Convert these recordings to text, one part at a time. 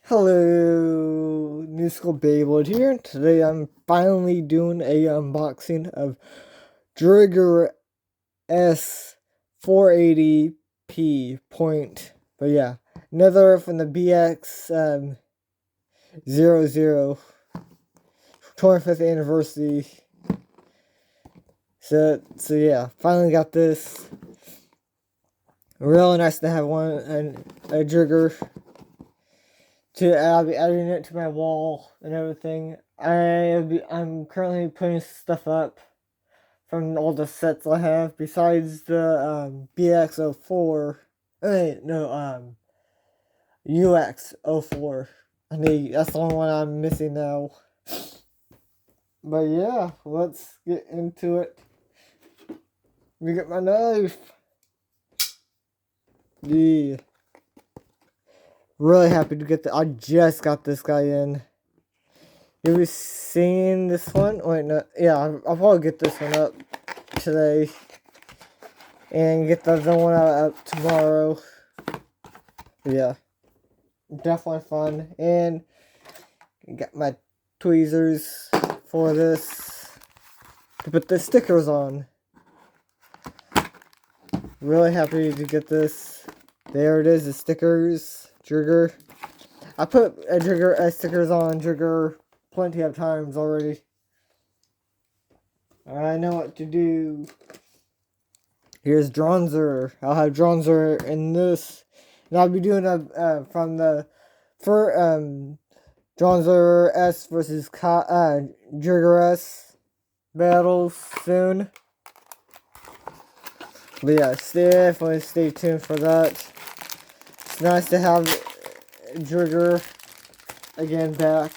Hello, New School Beyblade here. Today I'm finally doing a unboxing of Driger S480p point. But yeah, another from the BX-00 25th anniversary. So yeah, finally got this. Really nice to have one and a Driger. I'll be adding it to my wall and everything. I'm currently putting stuff up from all the sets I have, besides the BX-04. UX-04. That's the only one I'm missing now. But yeah, let's get into it. Let me get my knife. Yeah. Really happy to get I just got this guy in. You seen this one? Wait, no. Yeah, I'll probably get this one up today. And get the other one up tomorrow. But yeah. Definitely fun. And got my tweezers for this. To put the stickers on. Really happy to get this. There it is, the stickers. Driger. I put a Driger stickers on Driger plenty of times already. I know what to do. Here's Driger. I'll have Driger in this, and I'll be doing from the Driger S versus Driger S battles soon. But yeah, definitely stay tuned for that. It's nice to have Driger again back.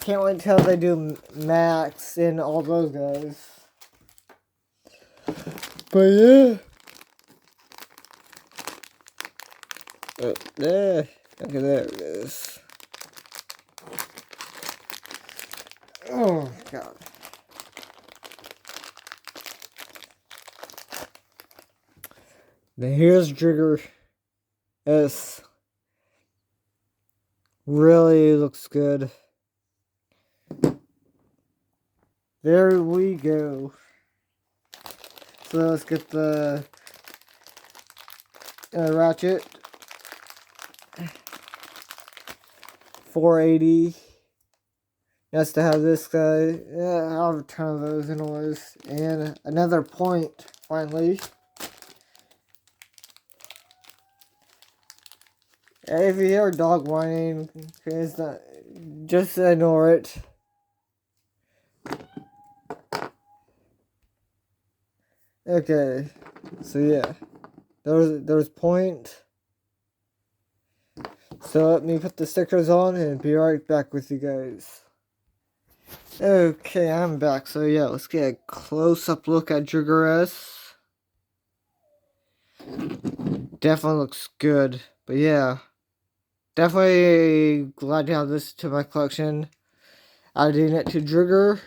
Can't wait until they do Max and all those guys. But yeah. Oh, there. Okay, there it is. Oh, God. Now here's Driger S. Really looks good. There we go. So let's get the ratchet. 480. Nice to have this guy. Yeah, I'll have a ton of those anyways. And another point, finally. If you hear a dog whining, it's not, just ignore it. Okay, so yeah, there's point. So let me put the stickers on and be right back with you guys. Okay, I'm back. So yeah, let's get a close-up look at Driger S. Definitely looks good, but yeah. Definitely glad to have this to my collection. Adding it to Driger.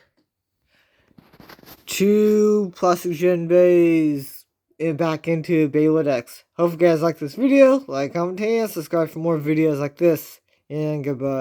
2 plastic gen bays and back into Beyblade X. Hope you guys like this video. Like, comment, and subscribe for more videos like this. And goodbye.